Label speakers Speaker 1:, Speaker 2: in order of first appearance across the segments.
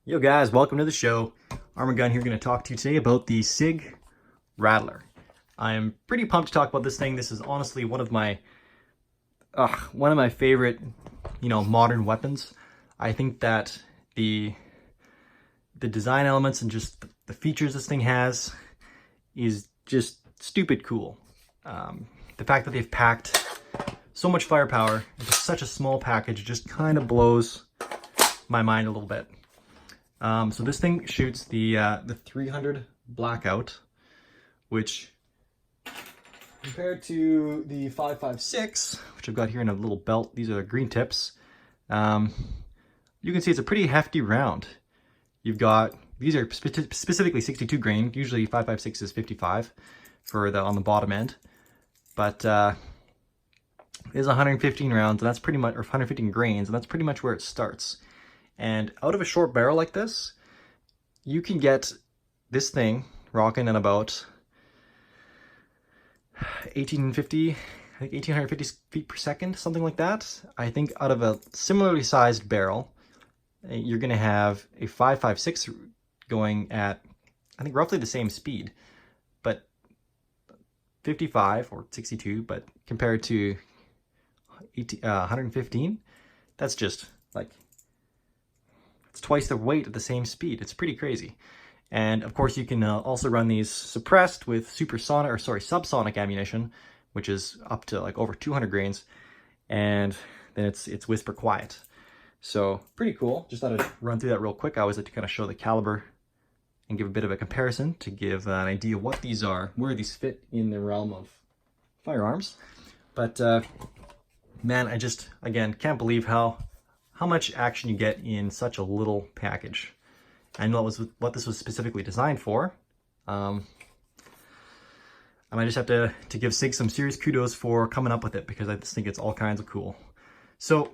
Speaker 1: Yo guys, welcome to the show. Arm&Gun here, going to talk to you today about the SIG Rattler. I'm pretty pumped to talk about this thing. This is honestly one of my favorite, modern weapons. I think that the design elements and just the features this thing has is just stupid cool. The fact that they've packed so much firepower into such a small package just kind of blows my mind a little bit. So this thing shoots the 300 Blackout, which compared to the 5.56, which I've got here in a little belt, these are the green tips, you can see it's a pretty hefty round. You've got, these are specifically 62 grain, usually 5.56 is 55 for on the bottom end, but it is 115 rounds, and that's pretty much, or 115 grains, and that's pretty much where it starts. And out of a short barrel like this, you can get this thing rocking at about 1850 feet per second, something like that. I think out of a similarly sized barrel, you're going to have a 5.56 going at, I think, roughly the same speed, but 55 or 62, but compared to 115, that's just like, it's twice the weight at the same speed. It's pretty crazy. And of course you can also run these suppressed with subsonic ammunition, which is up to like over 200 grains, and then it's whisper quiet. So pretty cool. Just thought I'd run through that real quick. I always like to kind of show the caliber and give a bit of a comparison to give an idea what these are, where these fit in the realm of firearms. But man, I just, again, can't believe how much action you get in such a little package. I know that was what this was specifically designed for. I might just have to give SIG some serious kudos for coming up with it, because I just think it's all kinds of cool. So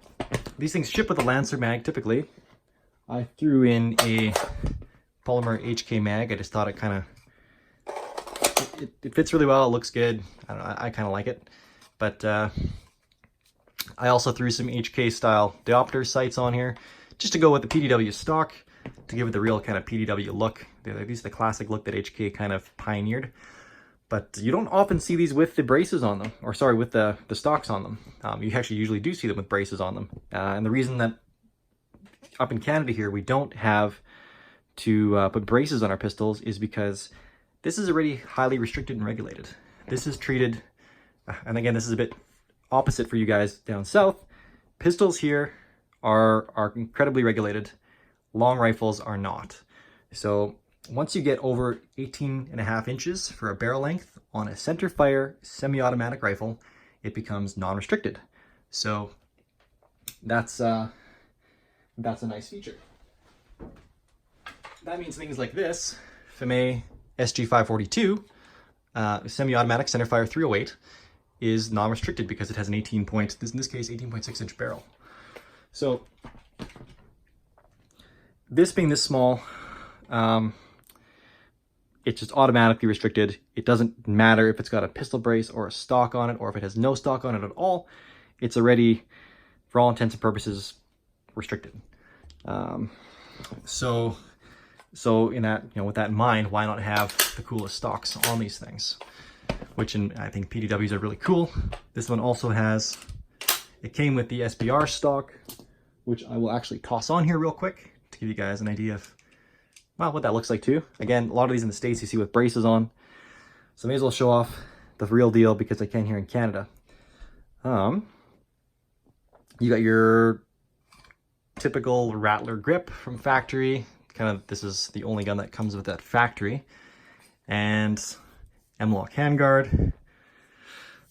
Speaker 1: these things ship with a Lancer mag typically. I threw in a polymer HK mag. I just thought it kind of, it fits really well. It looks good. I don't know, I kind of like it. But I also threw some HK style diopter sights on here just to go with the PDW stock, to give it the real kind of PDW look. These are the classic look that HK kind of pioneered, but you don't often see these with the braces on them, or sorry, with the stocks on them. You actually usually do see them with braces on them. And the reason that up in Canada here we don't have to put braces on our pistols is because this is already highly restricted and regulated. This is treated, and again, this is a bit opposite for you guys down south. Pistols here are incredibly regulated. Long rifles are not. So once you get over 18.5 inches for a barrel length on a center fire semi-automatic rifle, it becomes non-restricted. So that's a nice feature. That means things like this FMA SG542 semi-automatic center fire 308 is non-restricted because it has an in this case 18.6 inch barrel. So this being this small, it's just automatically restricted. It doesn't matter if it's got a pistol brace or a stock on it, or if it has no stock on it at all. It's already, for all intents and purposes, restricted. So in that, with that in mind, why not have the coolest stocks on these things? Which I think PDWs are really cool. This one also has, it came with the Sbr Stock, which I will actually toss on here real quick to give you guys an idea of, well, what that looks like too. Again, a lot of these in the States you see with braces on, so I may as well show off the real deal because I can here in Canada. You got your typical Rattler grip from factory. This is the only gun that comes with that factory. And M-lock handguard.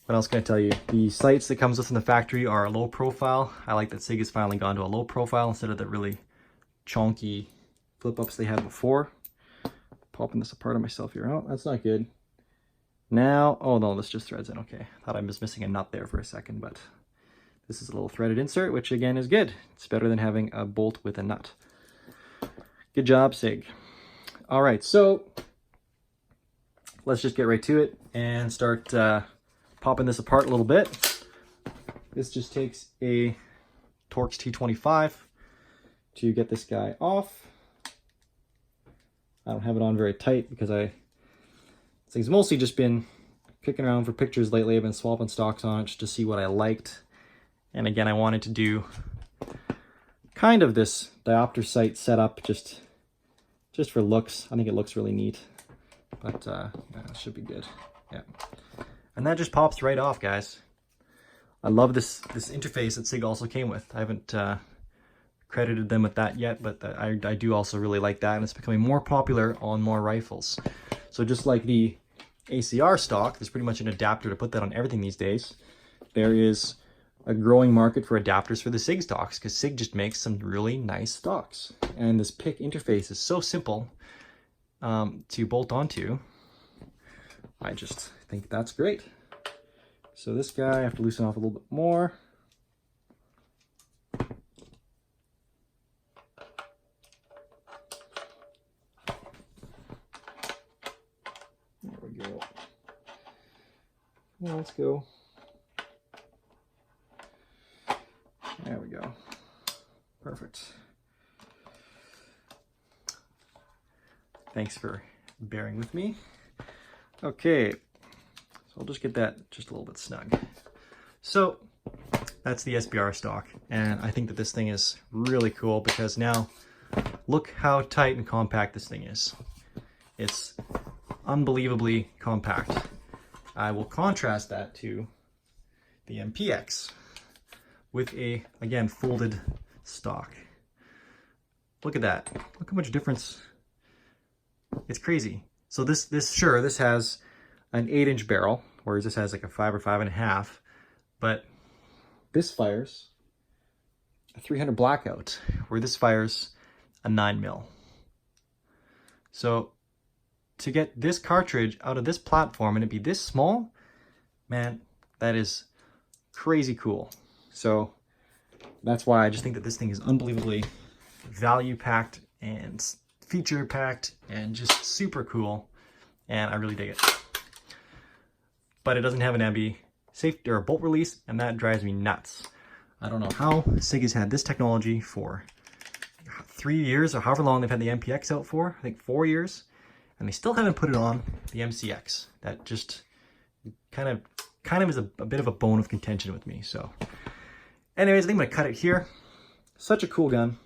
Speaker 1: What else can I tell you? The sights that comes with in the factory are a low profile. I like that SIG has finally gone to a low profile instead of the really chonky flip-ups they had before. Popping this apart on myself here. Oh, that's not good. Now, oh no, this just threads in. Okay, thought I was missing a nut there for a second, but this is a little threaded insert, which again is good. It's better than having a bolt with a nut. Good job, SIG. All right, so let's just get right to it and start popping this apart a little bit. This just takes a Torx T25 to get this guy off. I don't have it on very tight because this thing's mostly just been kicking around for pictures lately. I've been swapping stocks on it just to see what I liked. And again, I wanted to do kind of this diopter sight setup just for looks. I think it looks really neat, but yeah, it should be good. Yeah, and that just pops right off, guys. I love this interface that SIG also came with. I haven't credited them with that yet, but I do also really like that, and it's becoming more popular on more rifles. So just like the ACR stock, there's pretty much an adapter to put that on everything these days. There is a growing market for adapters for the SIG stocks because SIG just makes some really nice stocks. And this PIC interface is so simple to bolt onto. I just think that's great. So this guy, I have to loosen off a little bit more. There we go. Well, let's go. There we go. Perfect. Thanks for bearing with me. Okay, so I'll just get that just a little bit snug. So that's the SBR stock, and I think that this thing is really cool because now look how tight and compact this thing is. It's unbelievably compact. I will contrast that to the MPX with a, again, folded stock. Look at that. Look how much difference. It's crazy. So this has an 8-inch barrel, whereas this has like a 5 or 5.5. But this fires a 300 Blackout, where this fires a 9mm. So to get this cartridge out of this platform and it be this small, man, that is crazy cool. So that's why I just think that this thing is unbelievably value-packed and feature-packed and just super cool, and I really dig it. But it doesn't have an MB safety or a bolt release, and that drives me nuts. I don't know how SIG has had this technology for 3 years or however long they've had the MPX out for. I think 4 years, and they still haven't put it on the MCX. That just kind of is a bit of a bone of contention with me. So anyways, I think I'm gonna cut it here. Such a cool gun.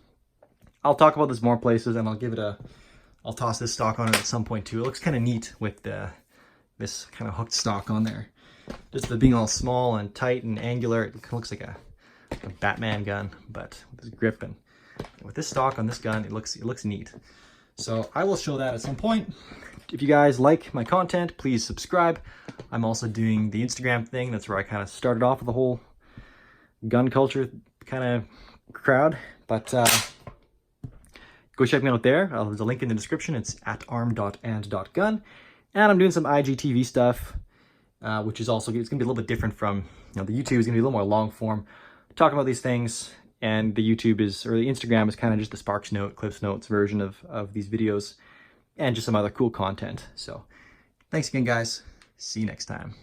Speaker 1: I'll talk about this more places, and I'll toss this stock on it at some point too. It looks kind of neat with this kind of hooked stock on there. Just the being all small and tight and angular, it looks like a Batman gun, but with this grip and with this stock on this gun, it looks neat. So I will show that at some point. If you guys like my content, please subscribe. I'm also doing the Instagram thing. That's where I kind of started off with the whole gun culture kind of crowd. But go check me out there. There's a link in the description. It's at arm.and.gun. And I'm doing some IGTV stuff, which is also, it's going to be a little bit different from, the YouTube is going to be a little more long form, talking about these things. And the YouTube or the Instagram is kind of just the Clips Notes version of these videos and just some other cool content. So thanks again, guys. See you next time.